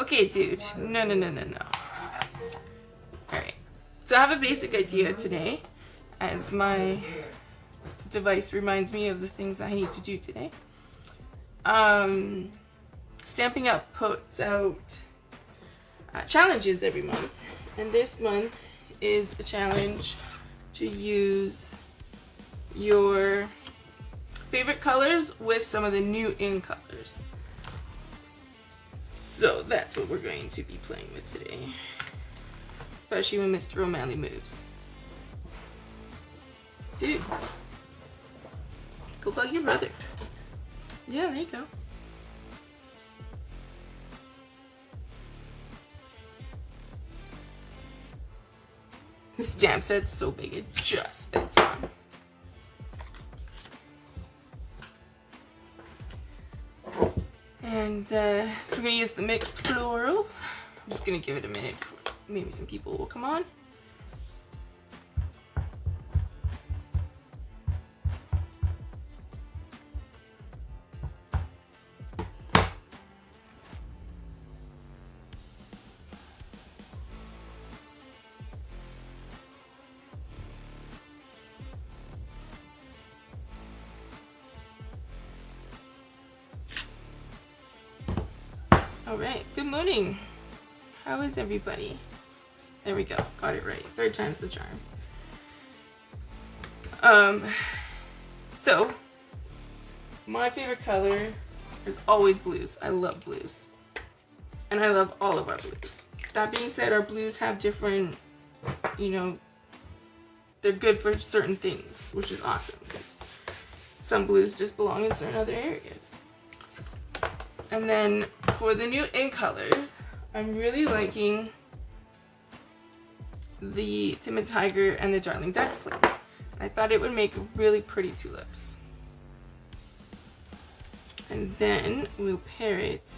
Okay, dude. No, no, no, no, no. Alright. So I have a basic idea today, as my device reminds me of the things I need to do today. Stampin' Up puts out challenges every month, and this month is a challenge to use your favorite colors with some of the new in colors. So that's what we're going to be playing with today, especially when Mr. O'Malley moves. Dude, go bug your brother. Yeah, there you go. The stamp set's so big it just fits on. And so we're gonna use the mixed florals. I'm just gonna give it a minute. Maybe some people will come on. Alright, good morning. How is everybody? There we go, got it right. Third time's the charm. So my favorite color is always blues. I love blues. And I love all of our blues. That being said, our blues have different, you know, they're good for certain things, which is awesome because some blues just belong in certain other areas. And then for the new in colors, I'm really liking the Timid Tiger and the Darling Duckling. I thought it would make really pretty tulips. And then we'll pair it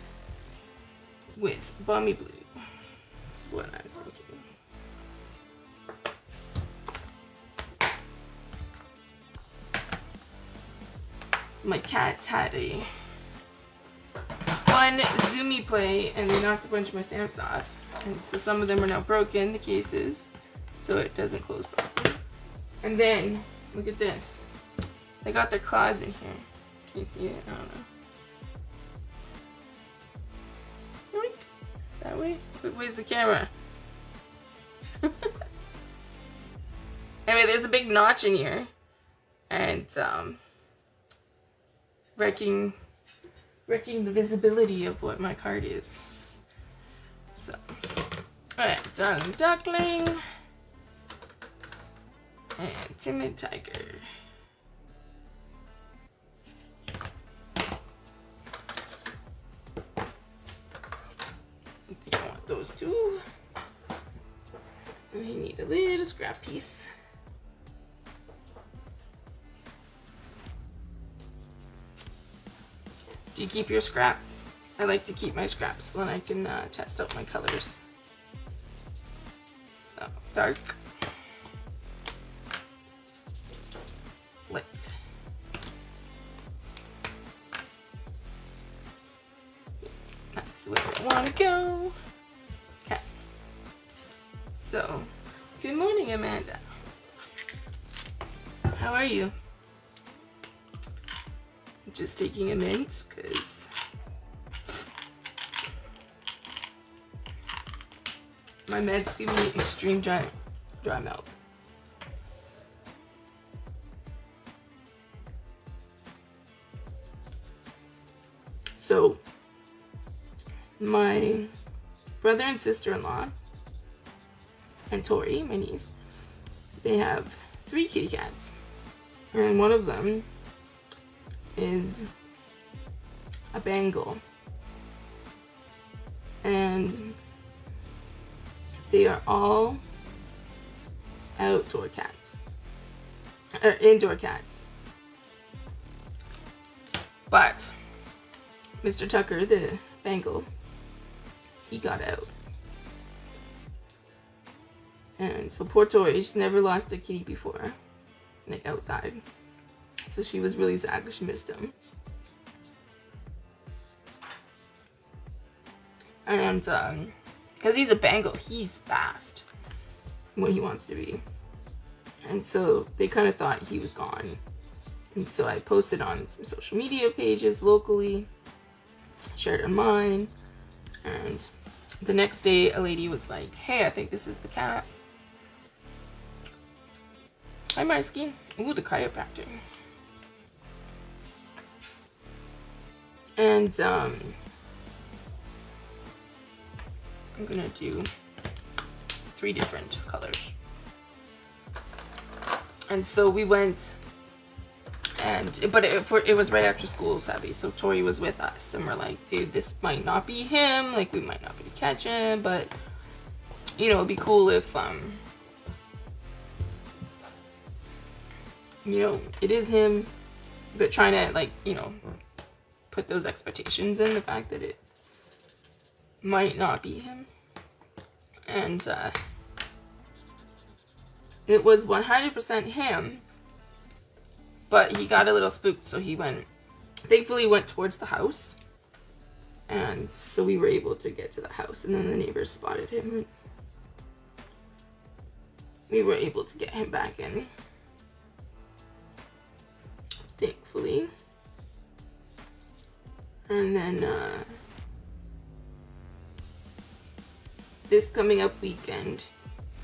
with Balmy Blue. That's what I was thinking. My cats had a fun zoomy play and they knocked a bunch of my stamps off, and so some of them are now broken, the cases, so it doesn't close properly. And then look at this, they got their claws in here. Can you see it? I don't know. Yoink. That way? Where's the camera? Anyway, there's a big notch in here, and wrecking the visibility of what my card is. So, alright, Darling Duckling and Timid Tiger. I think I want those two. And I need a little scrap piece. Do you keep your scraps? I like to keep my scraps so then I can test out my colors. So, dark, light. That's the way I want to go. Okay. So, good morning, Amanda. How are you? Just taking a mint because my meds give me extreme dry mouth. So my brother and sister-in-law and Tori, my niece, they have 3 kitty cats, and one of them is a Bengal, and they are all outdoor cats, or indoor cats, but Mr. Tucker, the Bengal, he got out, and so poor Tori, she's never lost a kitty before, like outside. So she was really sad because she missed him. And because he's a Bengal, he's fast when he wants to be. And so they kind of thought he was gone. And so I posted on some social media pages locally, shared on mine, and the next day a lady was like, hey, I think this is the cat. Hi, Marsky. Ooh, the chiropractor. And I'm gonna do 3 different colors. And so we went, but it was right after school, sadly. So Tori was with us, and we're like, dude, this might not be him. Like, we might not be able to catch him, but you know, it'd be cool if you know, it is him. But trying to, like, you know, put those expectations in the fact that it might not be him. And it was 100% him, but he got a little spooked, so he thankfully went towards the house, and so we were able to get to the house, and then the neighbors spotted him, and we were able to get him back in, thankfully. And then this coming up weekend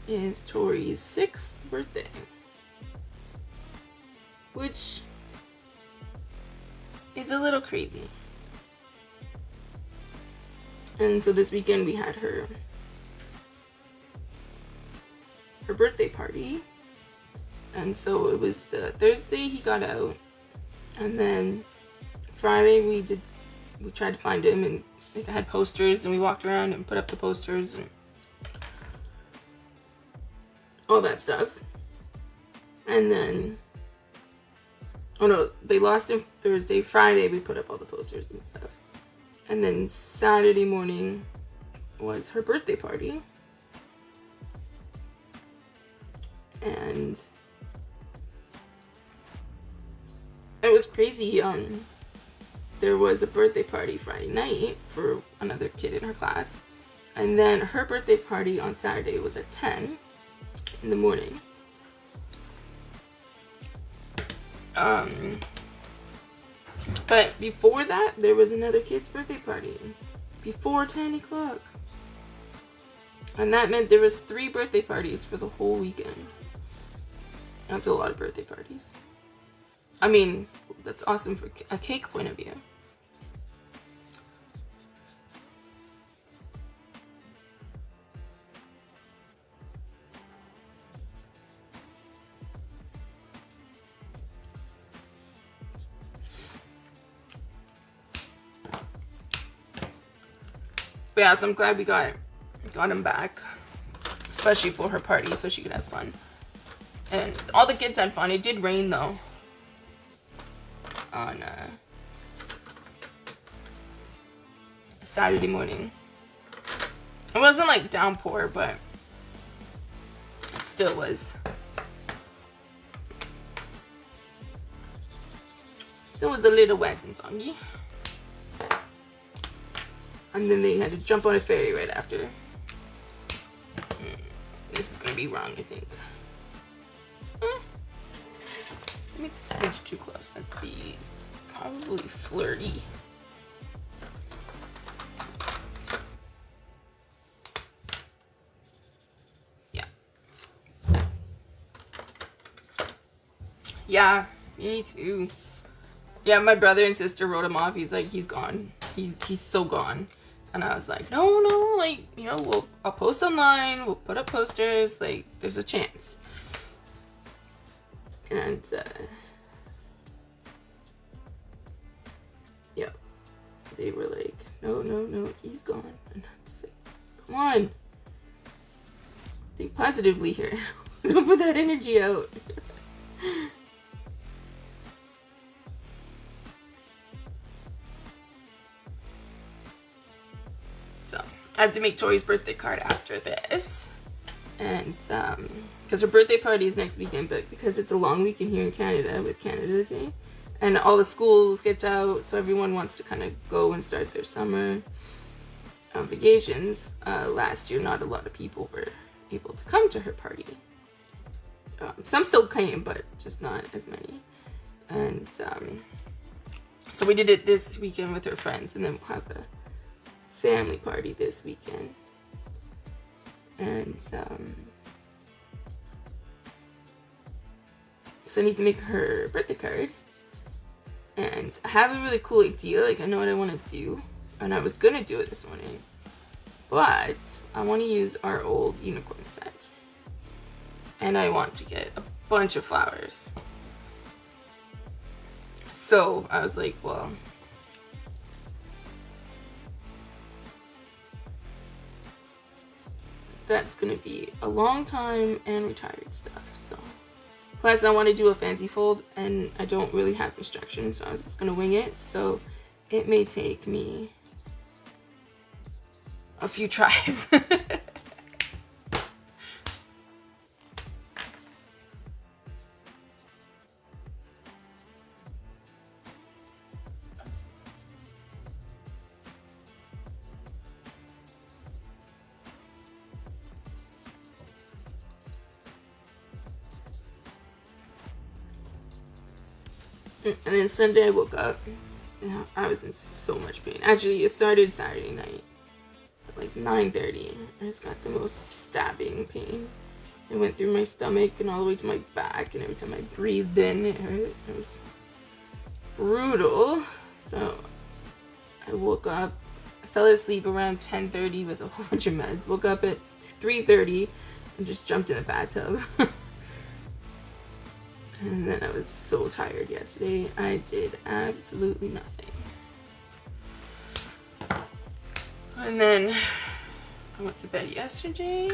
is Tori's 6th birthday, which is a little crazy. And so this weekend we had her birthday party, and so it was the Thursday he got out, and then Friday we tried to find him, and like, I had posters, and we walked around and put up the posters and all that stuff. And then, oh no, they lost him Thursday. Friday we put up all the posters and stuff. And then Saturday morning was her birthday party. And it was crazy. There was a birthday party Friday night for another kid in her class. And then her birthday party on Saturday was at 10 in the morning. But before that, there was another kid's birthday party before 10 o'clock. And that meant there was 3 birthday parties for the whole weekend. That's a lot of birthday parties. I mean, that's awesome for a cake point of view. But yeah, so I'm glad we got him back, especially for her party, so she could have fun. And all the kids had fun. It did rain though on Saturday morning. It wasn't like downpour, but it still was. Still was a little wet and soggy. And then they had to jump on a ferry right after. This is gonna be wrong, I think. Maybe it's a smidge too close. Let's see. Probably flirty. Yeah. Yeah, me too. Yeah, my brother and sister wrote him off. He's like, he's gone. He's so gone. And I was like, no, like, you know, I'll post online, we'll put up posters, like, there's a chance. And, yeah, they were like, no, he's gone. And I'm just like, come on. Think positively here. Don't put that energy out. So, I have to make Tori's birthday card after this. And, because her birthday party is next weekend, but because it's a long weekend here in Canada with Canada Day, and all the schools gets out, so everyone wants to kind of go and start their summer. vacations last year, not a lot of people were able to come to her party. Some still came, but just not as many. And so we did it this weekend with her friends, and then we'll have a family party this weekend. And so I need to make her birthday card. And I have a really cool idea. Like, I know what I want to do. And I was going to do it this morning. But I want to use our old unicorn set. And I want to get a bunch of flowers. So I was like, well, that's going to be a long time and retired stuff. So plus I want to do a fancy fold, and I don't really have instructions, so I was just going to wing it. So it may take me a few tries. And then Sunday I woke up. I was in so much pain. Actually, it started Saturday night at like 9:30. I just got the most stabbing pain. It went through my stomach and all the way to my back, and every time I breathed in, it hurt. It was brutal. So I woke up. I fell asleep around 10:30 with a whole bunch of meds. Woke up at 3:30 and just jumped in a bathtub. And then I was so tired yesterday. I did absolutely nothing. And then I went to bed yesterday.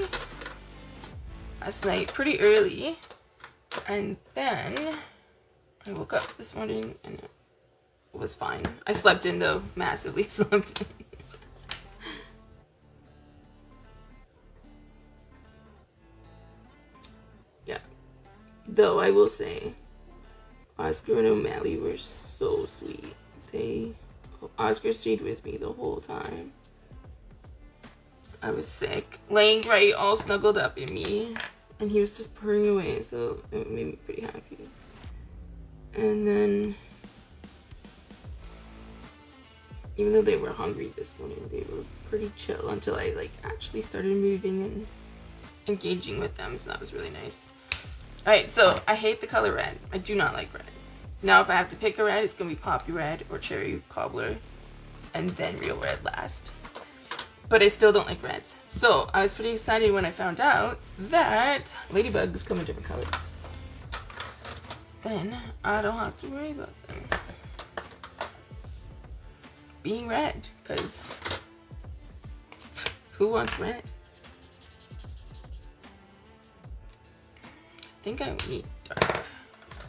Last night pretty early. And then I woke up this morning and it was fine. I slept in though. Massively slept in. Yeah. Though I will say, Oscar and O'Malley were so sweet. Oscar stayed with me the whole time. I was sick, laying right all snuggled up in me, and he was just purring away, so it made me pretty happy. And then, even though they were hungry this morning, they were pretty chill until I like actually started moving and engaging with them, so that was really nice. Alright, so I hate the color red. I do not like red. Now if I have to pick a red, it's going to be Poppy Red or Cherry Cobbler, and then Real Red last. But I still don't like reds. So I was pretty excited when I found out that Ladybugs come in different colors. Then I don't have to worry about them being red, because who wants red? I think I need dark,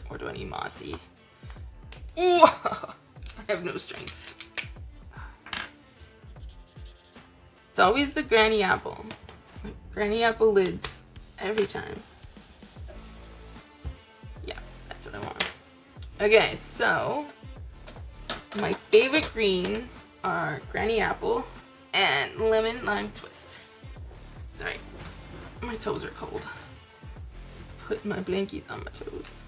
or do I need mossy? Ooh, I have no strength. It's always the Granny Apple. Granny Apple lids every time. Yeah, that's what I want. Okay, so my favorite greens are Granny Apple and Lemon Lime Twist. Sorry, my toes are cold. Put my blankies on my toes.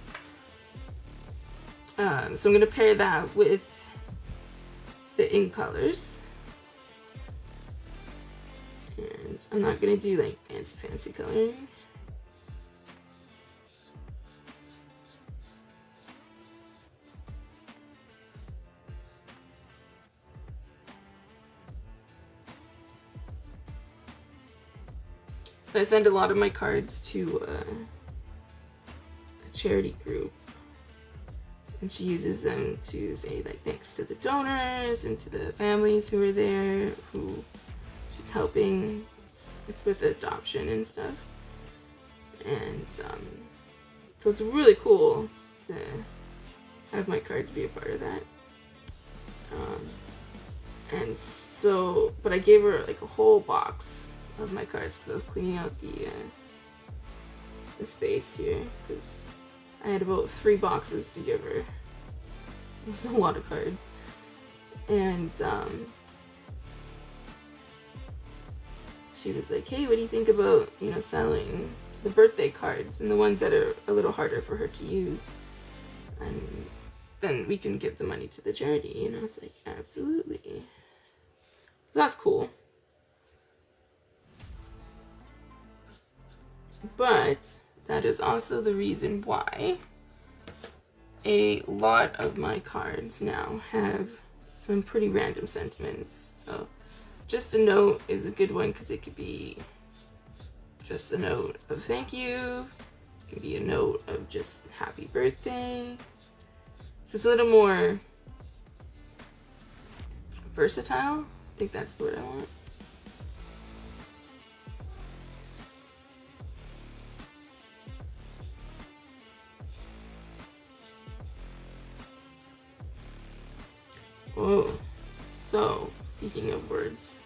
So I'm gonna pair that with the ink colors, and I'm not gonna do like fancy coloring. So I send a lot of my cards to a charity group, and she uses them to say like thanks to the donors and to the families who are there who she's helping. It's with adoption and stuff, and so it's really cool to have my cards be a part of that. And so, but I gave her like a whole box of my cards because I was cleaning out the space here, because I had about 3 boxes to give her. It was a lot of cards. And she was like, hey, what do you think about, you know, selling the birthday cards and the ones that are a little harder for her to use? And then we can give the money to the charity. And I was like, absolutely. So that's cool. But that is also the reason why a lot of my cards now have some pretty random sentiments. So just a note is a good one because it could be just a note of thank you. It can be a note of just happy birthday. So it's a little more versatile. I think that's the word I want. Oh, so speaking of words,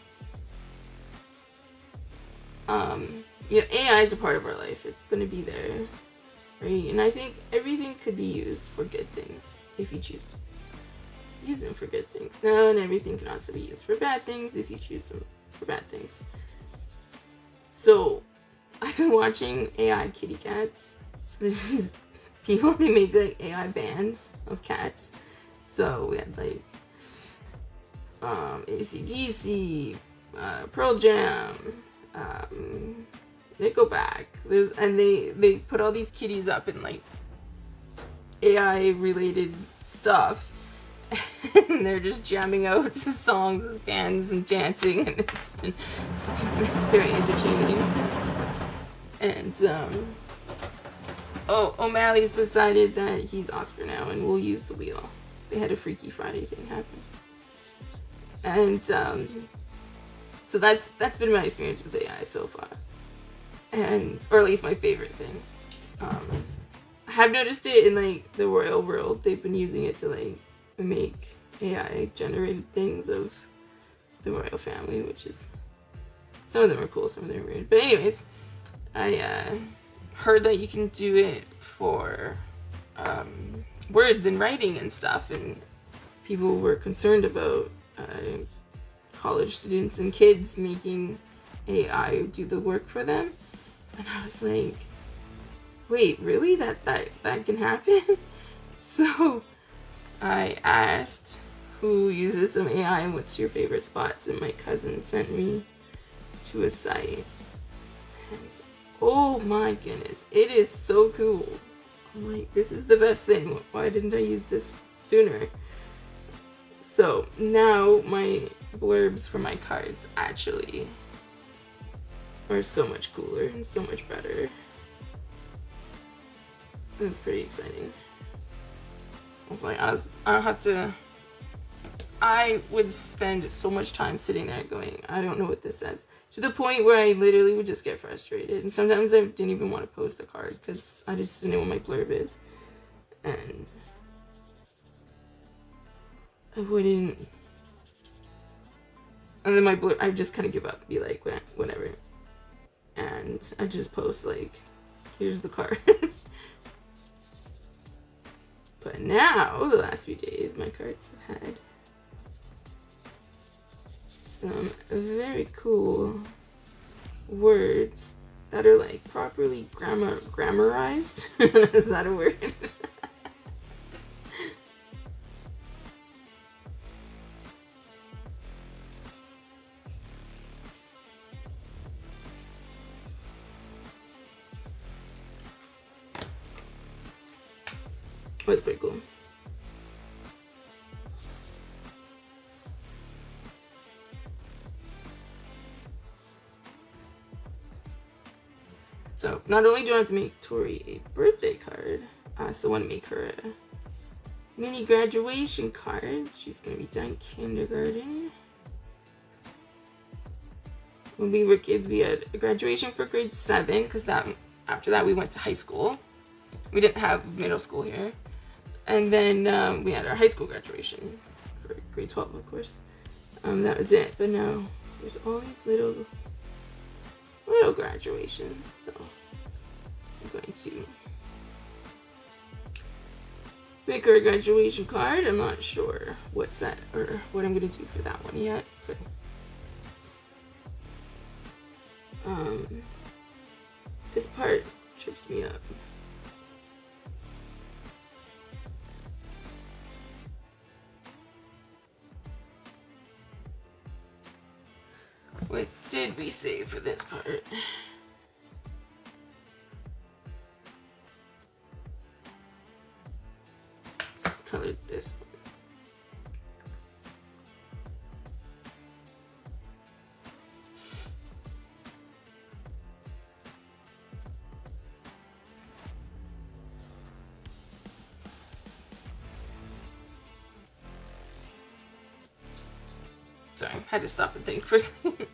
yeah, AI is a part of our life. It's gonna be there, right? And I think everything could be used for good things if you choose to use them for good things. Now, and everything can also be used for bad things if you choose them for bad things. So, I've been watching AI kitty cats. So there's these people, they make like AI bands of cats. So we had like AC/DC, Pearl Jam, Nickelback. They put all these kitties up in like AI related stuff, and they're just jamming out to songs as bands and dancing, and it's been very entertaining. And O'Malley's decided that he's Oscar now, and we'll use the wheel. They had a Freaky Friday thing happen. And so that's been my experience with AI so far, and or at least my favorite thing. I have noticed it in like the royal world. They've been using it to like make AI generated things of the royal family, which is, some of them are cool, some of them are weird. But anyways, I heard that you can do it for words and writing and stuff, and people were concerned about college students and kids making AI do the work for them. And I was like, wait, really? That can happen? So I asked who uses some AI and what's your favorite spots, and my cousin sent me to a site. And oh my goodness, it is so cool. I'm like, this is the best thing. Why didn't I use this sooner? So now my blurbs for my cards actually are so much cooler and so much better. It's pretty exciting. I would spend so much time sitting there going, I don't know what this says. To the point where I literally would just get frustrated. And sometimes I didn't even want to post a card because I just didn't know what my blurb is. And I wouldn't. And then my blurb, I just kind of give up, be like, whatever. And I just post like, here's the card. But now, the last few days, my cards have had some very cool words that are like properly grammarized. Is that a word? That's pretty cool. So not only do I have to make Tori a birthday card, I also want to make her a mini graduation card. She's gonna be done kindergarten. When we were kids, we had a graduation for grade 7 because after that we went to high school. We didn't have middle school here. And then we had our high school graduation for grade 12, of course. That was it. But now there's all these little graduations. So I'm going to make her a graduation card. I'm not sure what set or what I'm going to do for that one yet. But This part trips me up. What did we say for this part? So I colored this one. Sorry, I had to stop and think for a second.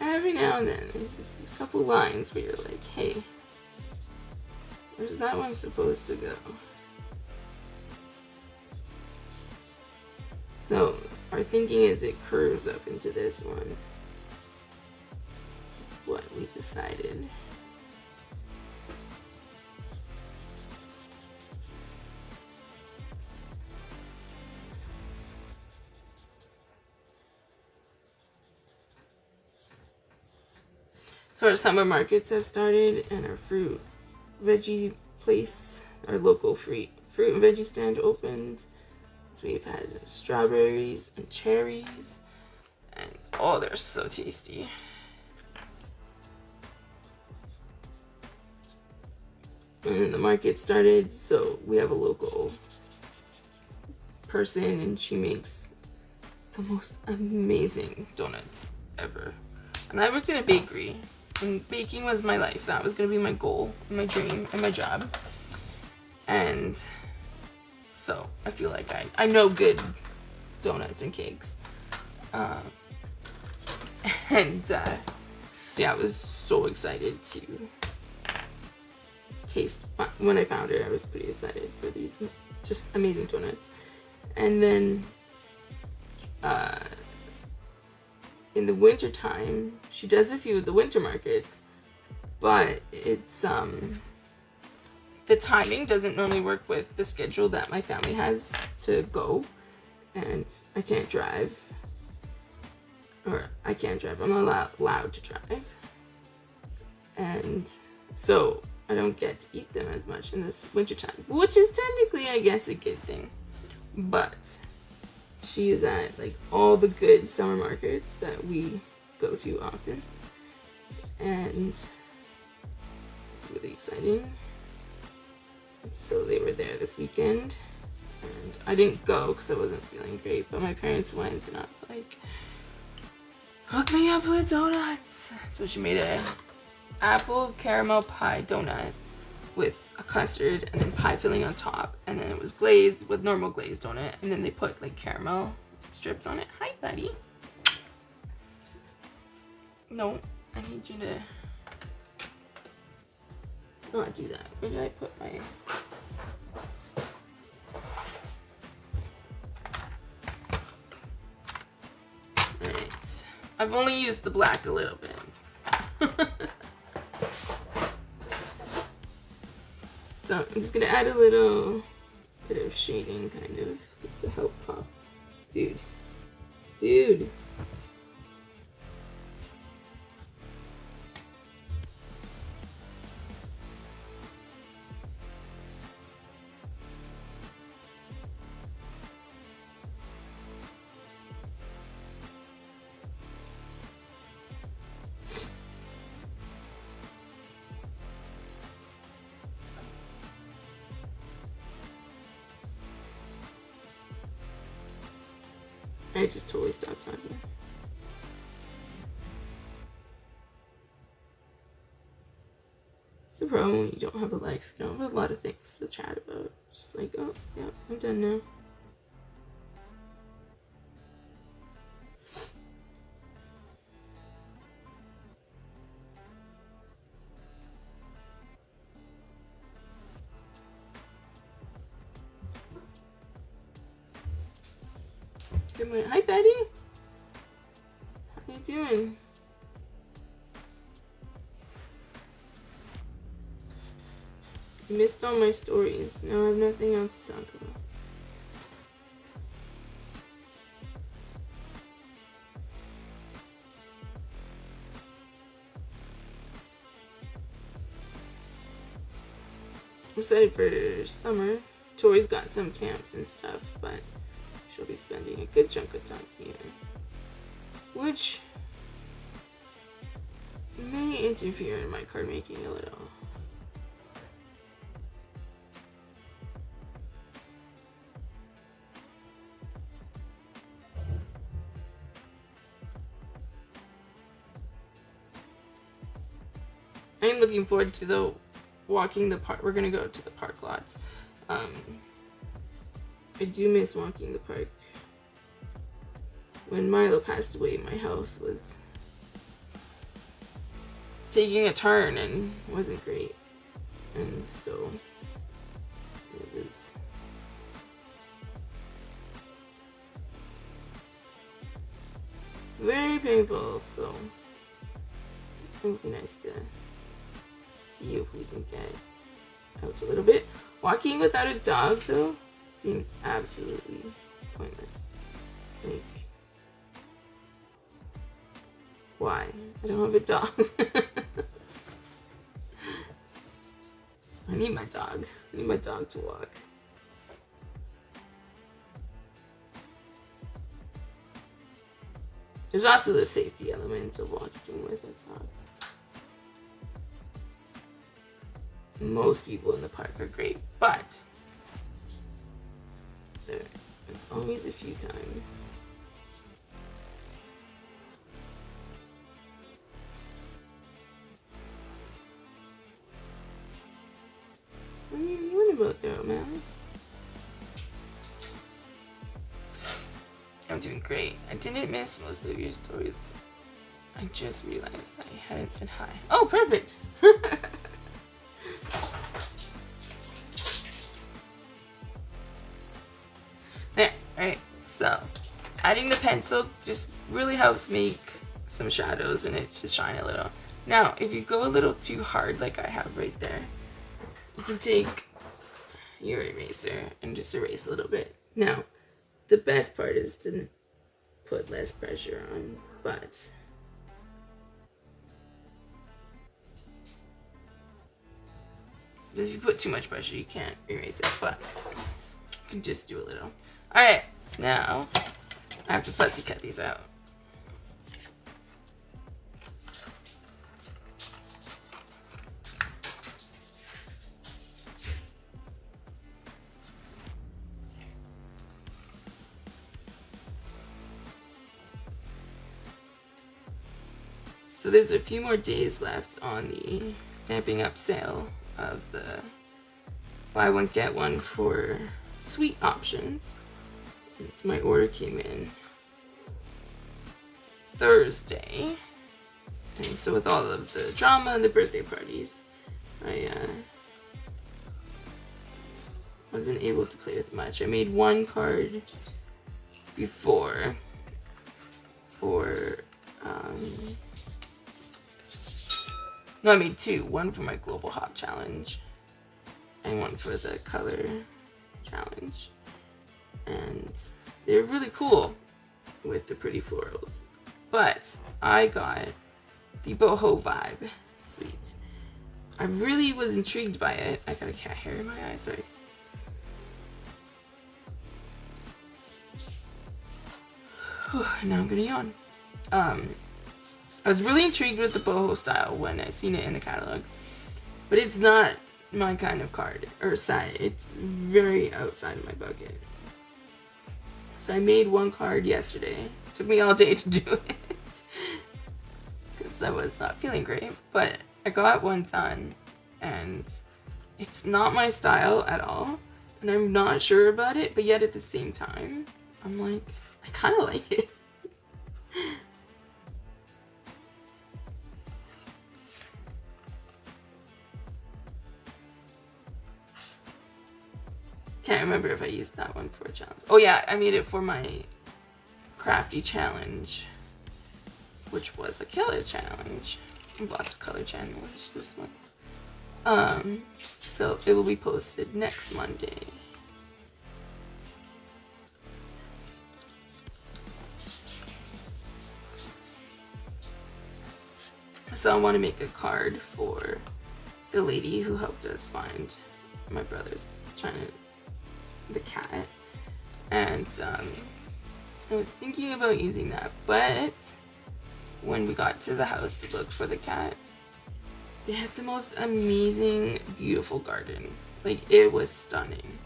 Every now and then, there's just a couple lines where you're like, hey, where's that one supposed to go? So, our thinking is it curves up into this one. That's what we decided. So our summer markets have started, and our fruit veggie place, our local fruit and veggie stand opened. So we've had strawberries and cherries, and oh, they're so tasty. And then the market started, so we have a local person, and she makes the most amazing donuts ever. And I worked in a bakery, and baking was my life. That was gonna be my goal, my dream, and my job. And so I feel like I know good donuts and cakes. So yeah, I was so excited to taste. When I found her, I was pretty excited for these just amazing donuts. And then in the winter time, she does a few of the winter markets, but it's the timing doesn't normally work with the schedule that my family has to go, and I can't drive, or I can't drive. I'm not allowed to drive, and so I don't get to eat them as much in this winter time, which is technically, I guess, a good thing. But she is at like all the good summer markets that we go to often, and it's really exciting. So they were there this weekend, and I didn't go because I wasn't feeling great, but my parents went, and I was like, hook me up with donuts. So she made a apple caramel pie donut with a custard and then pie filling on top, and then it was glazed with normal glazed donut, and then they put like caramel strips on it. Hi, buddy. No, I need you to not do that. Where did I put my... Alright. I've only used the black a little bit. So I'm just gonna add a little bit of shading, kind of, just to help pop. Dude. I just totally stopped talking. It's the problem when you don't have a life. You don't have a lot of things to chat about. Just like, oh, yeah, I'm done now. Good morning. Hi, Betty. How you doing? You missed all my stories. Now I have nothing else to talk about. excited for summer. Tori's got some camps and stuff, but she'll be spending a good chunk of time here, which may interfere in my card making a little. I am looking forward to walking the park. We're gonna go to the park lots. I do miss walking the park. When Milo passed away, my health was taking a turn and wasn't great, and so it was very painful. So it would be nice to see if we can get out a little bit. Walking without a dog, though, seems absolutely pointless. Like, why? I don't have a dog. I need my dog. I need my dog to walk. There's also the safety element of walking with a dog. Most people in the park are great, but there's always a few times. What are you yawning about there, man? I'm doing great. I didn't miss most of your stories. I just realized I hadn't said hi. Oh, perfect! There, alright, so adding the pencil just really helps make some shadows and it just shine a little. Now, if you go a little too hard like I have right there, you can take your eraser and just erase a little bit. Now, the best part is to put less pressure on, but because if you put too much pressure, you can't erase it, but you can just do a little. Alright, so now I have to fussy cut these out. So there's a few more days left on the Stamping Up sale of the buy one get one for sweet options. Since my order came in Thursday, and so with all of the drama and the birthday parties, I wasn't able to play with much. I made one card before for no, I made two. One for my Global Hop Challenge and one for the Color Challenge. And they're really cool with the pretty florals. But I got the boho vibe suite. I really was intrigued by it. I got a cat hair in my eye, sorry. Now I'm gonna yawn. I was really intrigued with the boho style when I seen it in the catalog, but it's not my kind of card or set. It's very outside of my budget. So I made one card yesterday. Took me all day to do it because I was not feeling great, but I got one done, and it's not my style at all, and I'm not sure about it, but yet at the same time, I'm like, I kind of like it. Can't remember if I used that one for a challenge. Oh yeah, I made it for my crafty challenge, which was a color challenge. Lots of color challenge this one. So it will be posted next Monday. So I want to make a card for the lady who helped us find my brother's trying to, the cat. And I was thinking about using that, but when we got to the house to look for the cat, they had the most amazing, beautiful garden. Like, it was stunning.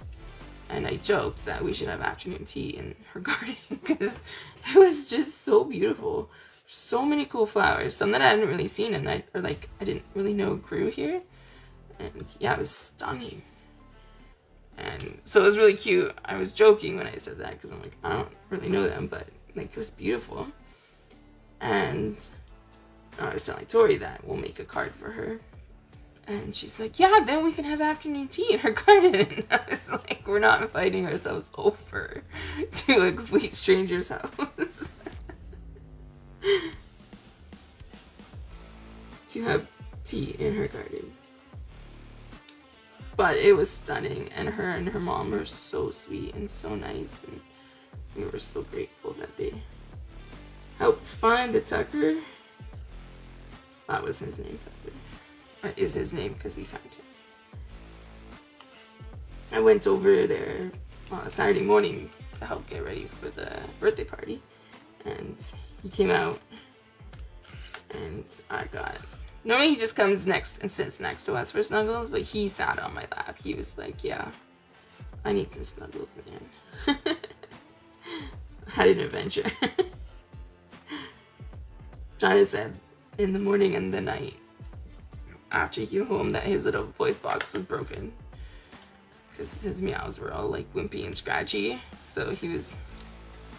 And I joked that we should have afternoon tea in her garden because it was just so beautiful. So many cool flowers, some that I hadn't really seen, and I didn't really know grew here. And yeah, it was stunning. And so it was really cute. I was joking when I said that because I'm like, I don't really know them, but like, it was beautiful. And I was telling Tori that we'll make a card for her. And she's like, yeah, then we can have afternoon tea in her garden. I was like, we're not inviting ourselves over to a complete stranger's house to have tea in her garden. But it was stunning, and her mom were so sweet and so nice, and we were so grateful that they helped find the Tucker. That was his name, Tucker. Or is his name, because we found him. I went over there Saturday morning to help get ready for the birthday party, and he came out, and I got... Normally he just comes next and sits next to us for snuggles, but he sat on my lap. He was like, yeah, I need some snuggles, man. Had an adventure. Jonathan said in the morning and the night after he came home that his little voice box was broken because his meows were all like wimpy and scratchy, so he was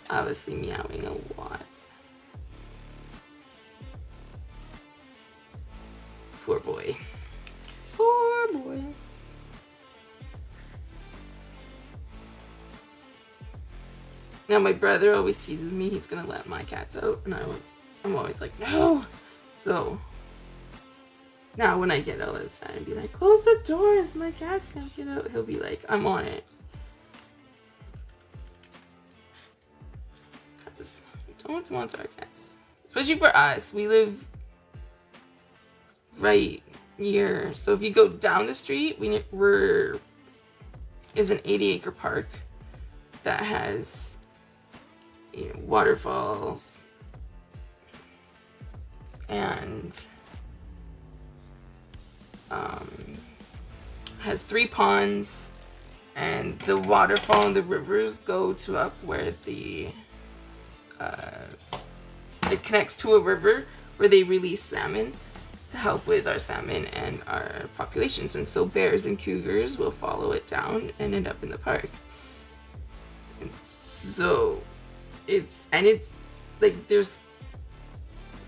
obviously meowing a lot. Poor boy. Poor boy. Now my brother always teases me he's gonna let my cats out, and I'm always like, no. So now when I get outside and be like, close the doors, my cats can't get out, he'll be like, I'm on it. Because we don't want our cats. Especially for us. We live right near, so if you go down the street, is an 80-acre park that has, you know, waterfalls and has 3 ponds, and the waterfall and the rivers go to up where the it connects to a river where they release salmon to help with our salmon and our populations, and so bears and cougars will follow it down and end up in the park. And so it's like there's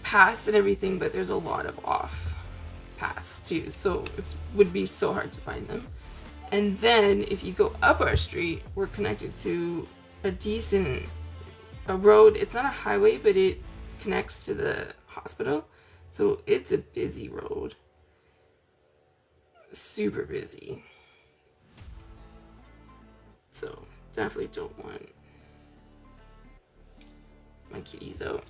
paths and everything, but there's a lot of off paths too, so it would be so hard to find them. And then if you go up our street, we're connected to a road. It's not a highway, but it connects to the hospital. So it's a busy road. Super busy. So definitely don't want my kitties out.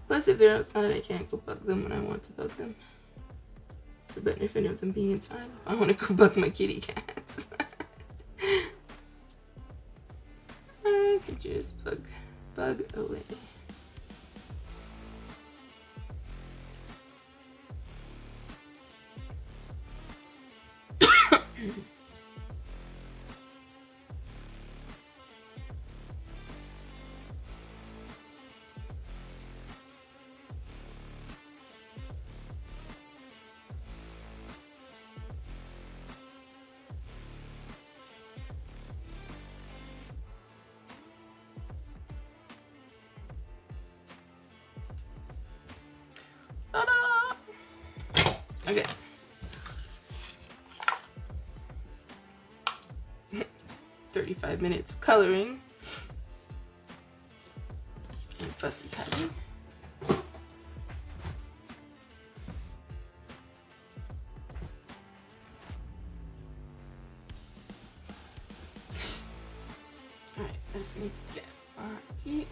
Plus, if they're outside, I can't go bug them when I want to bug them. It's the benefit of them being inside. If I want to go bug my kitty cats, I can just bug away. Okay. "35 minutes of coloring and fussy cutting. Alright, I just need to get my DSP.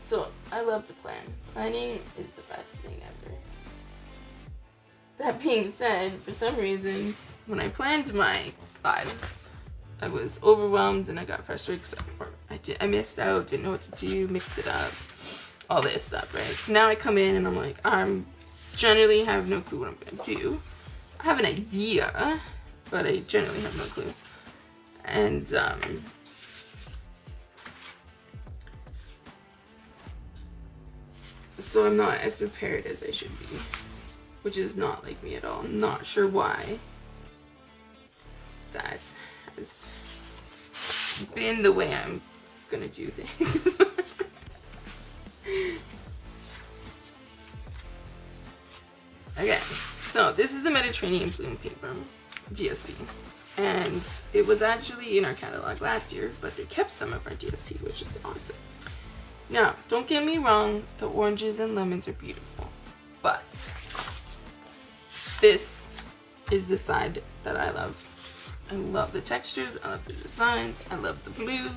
So I love to plan. Planning is the best thing ever. That being said, for some reason, when I planned my lives, I was overwhelmed and I got frustrated because I missed out, didn't know what to do, mixed it up, all this stuff, right? So now I come in and I'm like, I'm generally have no clue what I'm gonna do. I have an idea, but I generally have no clue. And so I'm not as prepared as I should be, which is not like me at all. I'm not sure why that has been the way I'm gonna do things. Okay, so this is the Mediterranean Bloom paper, DSP. And it was actually in our catalog last year, but they kept some of our DSP, which is awesome. Now, don't get me wrong, the oranges and lemons are beautiful, but this is the side that I love. I love the textures, I love the designs, I love the blue.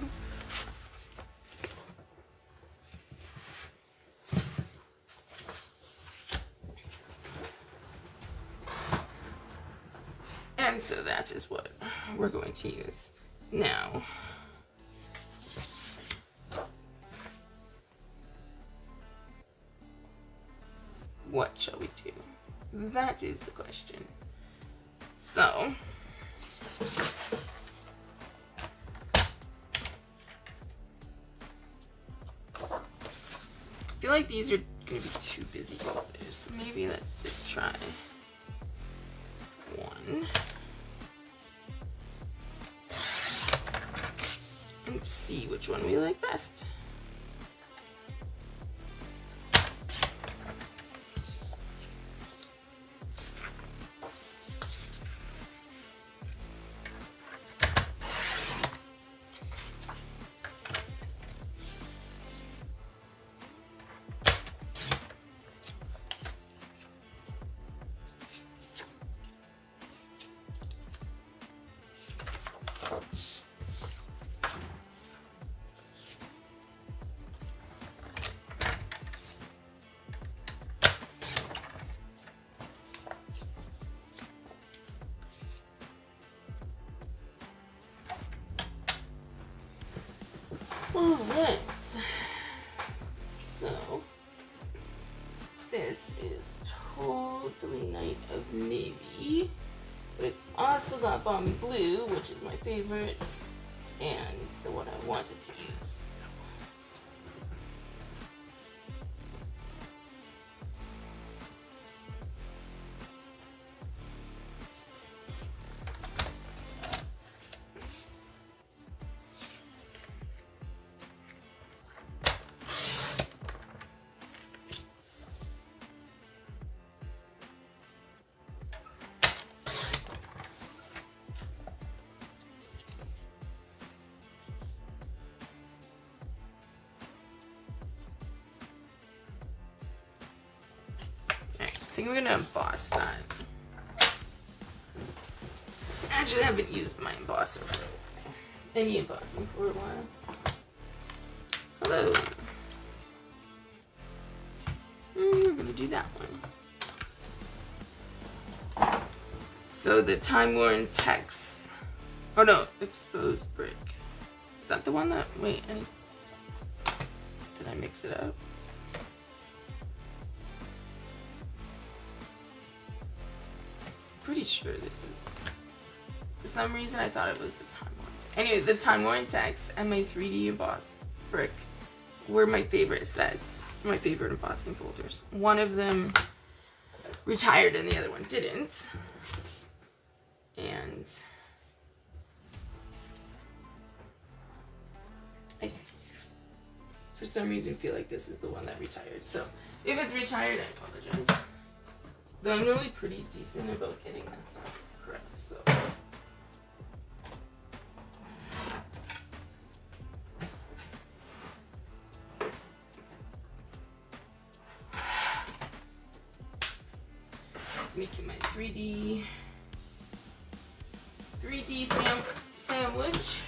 And so that is what we're going to use. Now, what shall we do? That is the question. So, I feel like these are gonna be too busy colors. So maybe let's just try one. And see which one we like best. Alright, so this is totally Night of Navy, but it's also got Balmy Blue, which is my favorite, and the one I wanted to use. I think we're gonna emboss that. Actually, I haven't used my embosser for any embossing for a while. Hello. We're gonna do that one. So the time-worn text. Oh no, exposed brick. Is that the one that? Wait, did I mix it up? Pretty sure this is. For some reason, I thought it was the time worn. Anyway, the time worn text and my 3D embossed brick were my favorite sets, my favorite embossing folders. One of them retired and the other one didn't. And I, for some reason, feel like this is the one that retired. So if it's retired, I apologize. Though I'm really pretty decent about getting that stuff correct, so. Just making my 3D sandwich.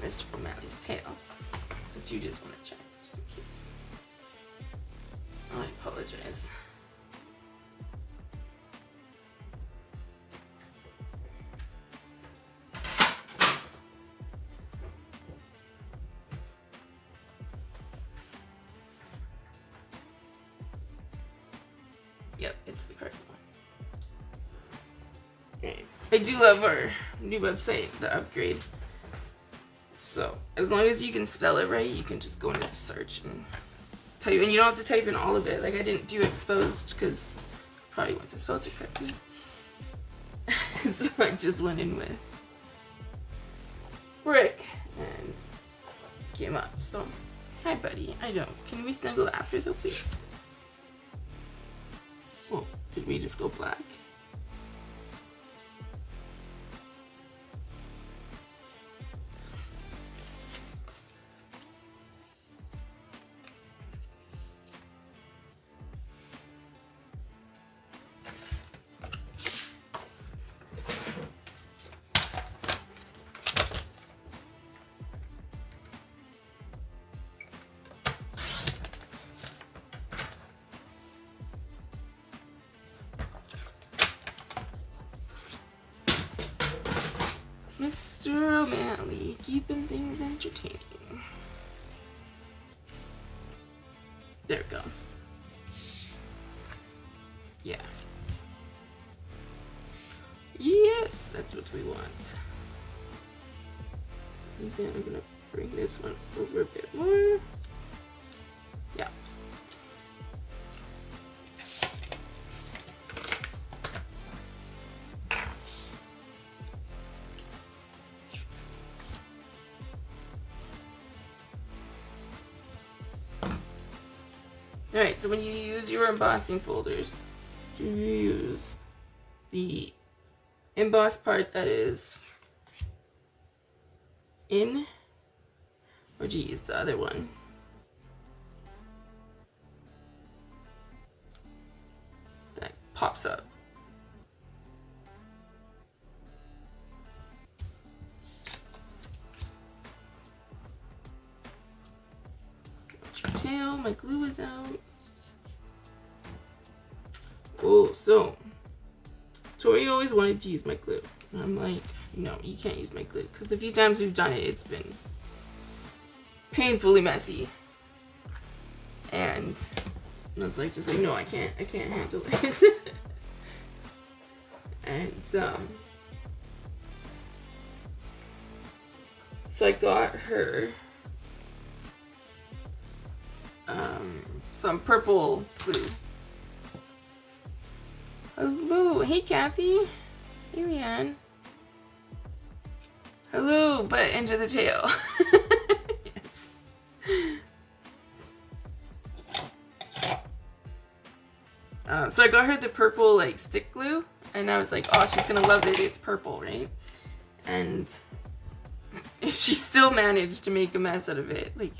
Mr. O'Malley's tail. But you just want to check, just in case. I apologize. Yep, it's the correct one. Okay. I do love our new website, the upgrade. So, as long as you can spell it right, you can just go into the search and type, and you don't have to type in all of it. Like, I didn't do exposed because probably went to spell it correctly. So I just went in with Rick and came up. So, hi buddy, can we snuggle after though, please? Oh, did we just go black? Mr. O'Malley, keeping things entertaining. There we go. Yeah. Yes, that's what we want. And then I'm gonna bring this one over a bit more. Yeah. Alright, so when you use your embossing folders, you use the embossed part that is in, or do you use the other one? That pops up. Got your tail, my glue is out. Oh, so Tori always wanted to use my glue. And I'm like, no, you can't use my glue. Because the few times we've done it, it's been painfully messy. And I was like, just like, no, I can't handle it. And, so I got her, some purple glue. Hello, hey Kathy. Hey Leanne. Hello, but into the tail. Yes. So I got her the purple like stick glue, and I was like, oh, she's gonna love it. It's purple, right? And she still managed to make a mess out of it. Like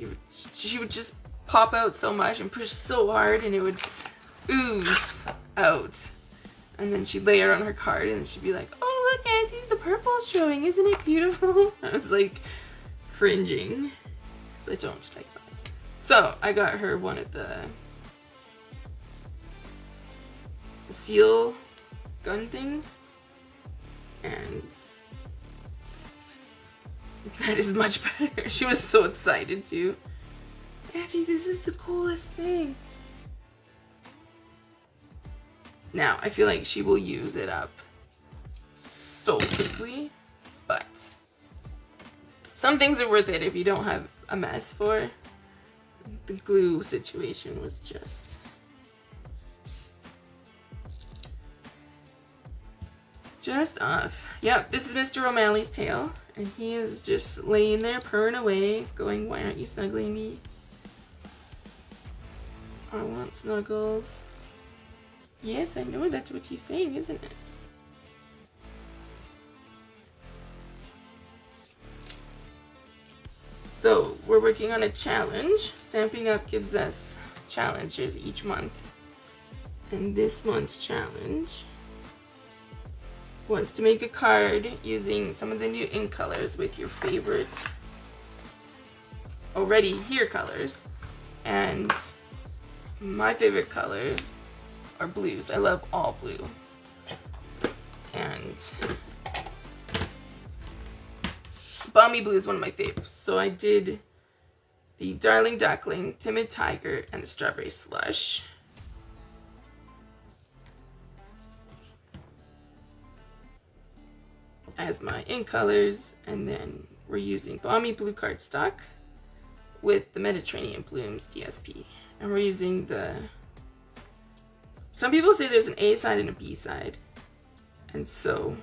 she would just pop out so much and push so hard, and it would ooze out. And then she'd lay it on her card and she'd be like, oh, look, Auntie, the purple's showing. Isn't it beautiful? I was like cringing because I don't like this. So I got her one of the seal gun things. And that is much better. She was so excited too. Auntie, this is the coolest thing. Now, I feel like she will use it up so quickly, but some things are worth it if you don't have a mess for. The glue situation was just off. Yep, this is Mr. O'Malley's tail, and he is just laying there purring away, going, why aren't you snuggling me? I want snuggles. Yes, I know that's what you're saying, isn't it? So, we're working on a challenge. Stamping Up gives us challenges each month. And this month's challenge was to make a card using some of the new ink colors with your favorite already here colors. And my favorite colors are blues. I love all blue. And Balmy Blue is one of my favorites. So I did the Darling Duckling, Timid Tiger, and the Strawberry Slush. As my in colors, and then we're using Balmy Blue cardstock with the Mediterranean Blooms DSP. And we're using the... Some people say there's an A side and a B side. And so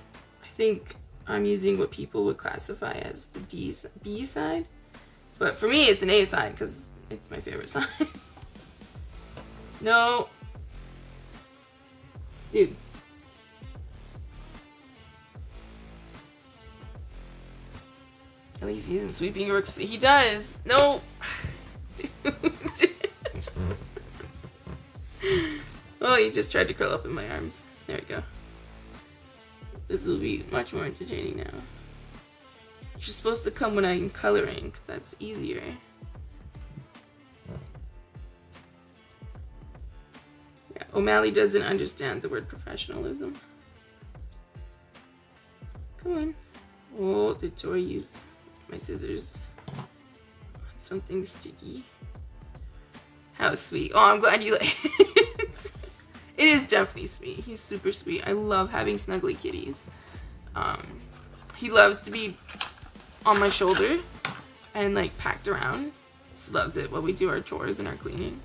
I think I'm using what people would classify as the B side. But for me, it's an A side because it's my favorite side. No. Dude. At least he isn't sweeping your work. He does. No. Dude. Oh, he just tried to curl up in my arms. There we go. This will be much more entertaining now. You're supposed to come when I'm coloring, because that's easier. Yeah, O'Malley doesn't understand the word professionalism. Come on. Oh, did Tori use my scissors on something sticky? How sweet. Oh, I'm glad you like it. It is definitely sweet. He's super sweet. I love having snuggly kitties. He loves to be on my shoulder and like packed around. Just loves it while we do our chores and our cleaning.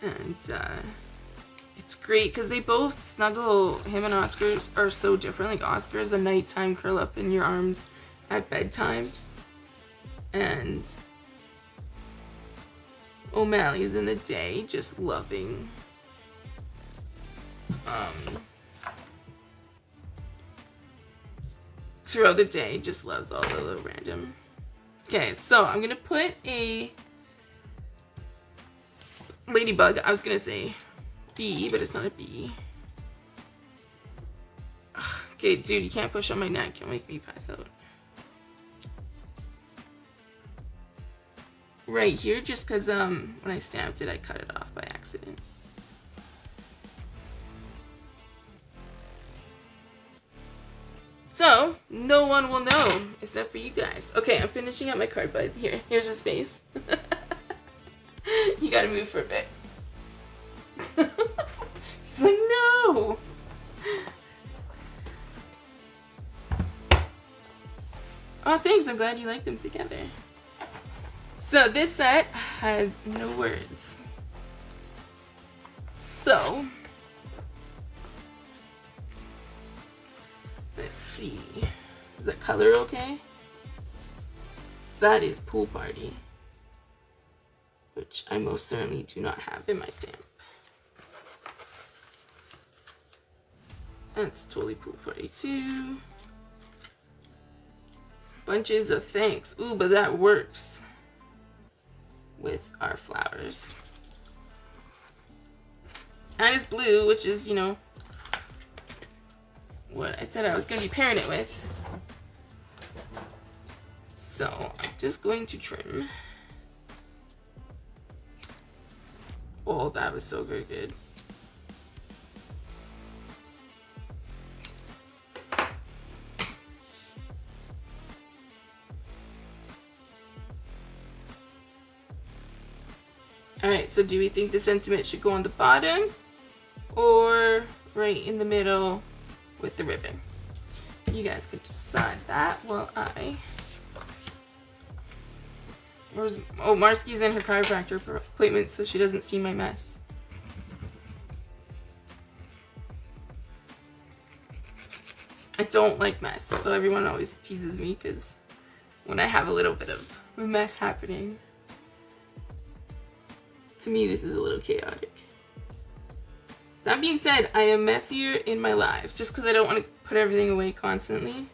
And it's great because they both snuggle. Him and Oscar are so different. Like Oscar is a nighttime curl up in your arms at bedtime, and O'Malley is in the day, just loving throughout the day, just loves all the little random. Okay, so I'm gonna put a ladybug. I was gonna say bee, but it's not a bee. Ugh, okay, dude, you can't push on my neck. You'll make me pass out. Right here, just because when I stamped it, I cut it off by accident. So, no one will know, except for you guys. Okay, I'm finishing up my card, bud. Here's his face. You gotta move for a bit. He's like, no! Oh, thanks, I'm glad you like them together. So this set has no words. So, let's see. Is the color okay? That is Pool Party, which I most certainly do not have in my stamp. That's totally Pool Party too. Bunches of Thanks. Ooh, but that works with our flowers. And it's blue, which is, you know, what I said I was going to be pairing it with. So, I'm just going to trim. Oh, that was so very good. Alright, so do we think the sentiment should go on the bottom or right in the middle with the ribbon? You guys can decide that while I... Oh, Marsky's in her chiropractor appointment, so she doesn't see my mess. I don't like mess, so everyone always teases me because when I have a little bit of a mess happening, to me, this is a little chaotic. That being said, I am messier in my lives just because I don't want to put everything away constantly.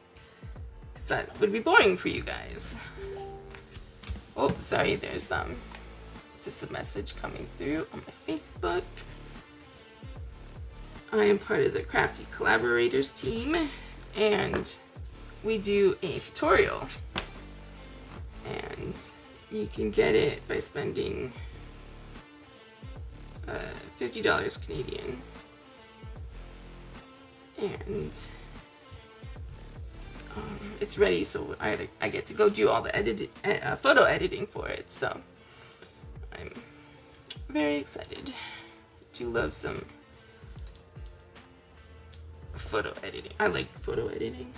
Because that would be boring for you guys. Oh, sorry, there's just a message coming through on my Facebook. I am part of the Crafty Collaborators team, and we do a tutorial. And you can get it by spending $50 Canadian. And it's ready, so I get to go do all the photo editing for it. So I'm very excited. Do love some photo editing. I like photo editing.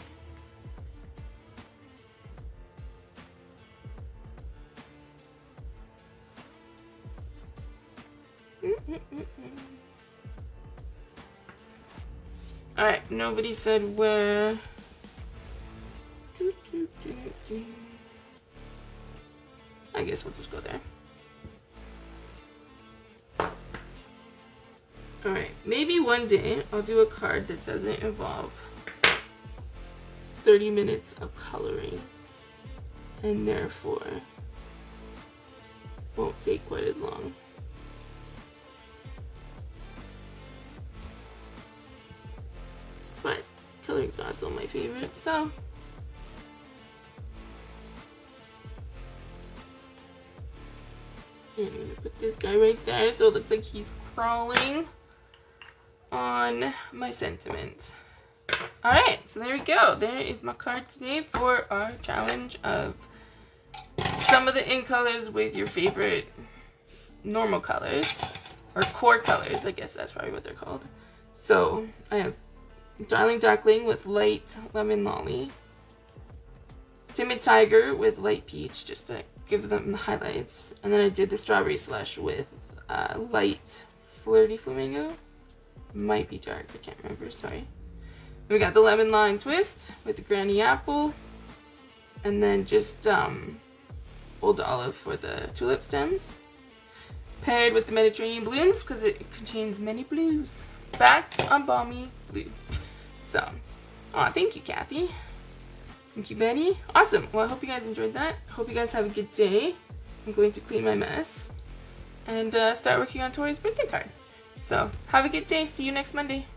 Alright, nobody said where. I guess we'll just go there. Alright, maybe one day I'll do a card that doesn't involve 30 minutes of coloring and therefore won't take quite as long. But coloring's also my favorite, so and I'm gonna put this guy right there so it looks like he's crawling on my sentiment. Alright, so there we go. There is my card today for our challenge of some of the in colors with your favorite normal colors, or core colors, I guess that's probably what they're called. So I have Darling Duckling with light lemon lolly, Timid Tiger with light peach, just to give them the highlights, and then I did the Strawberry Slush with light flirty flamingo. Might be dark, I can't remember, sorry. We got the lemon lime twist with the granny apple, and then just old olive for the tulip stems, paired with the Mediterranean blooms because it contains many blues, backed on Balmy Blue. So, thank you, Kathy. Thank you, Benny. Awesome. Well, I hope you guys enjoyed that. Hope you guys have a good day. I'm going to clean my mess and start working on Tori's birthday card. So, have a good day. See you next Monday.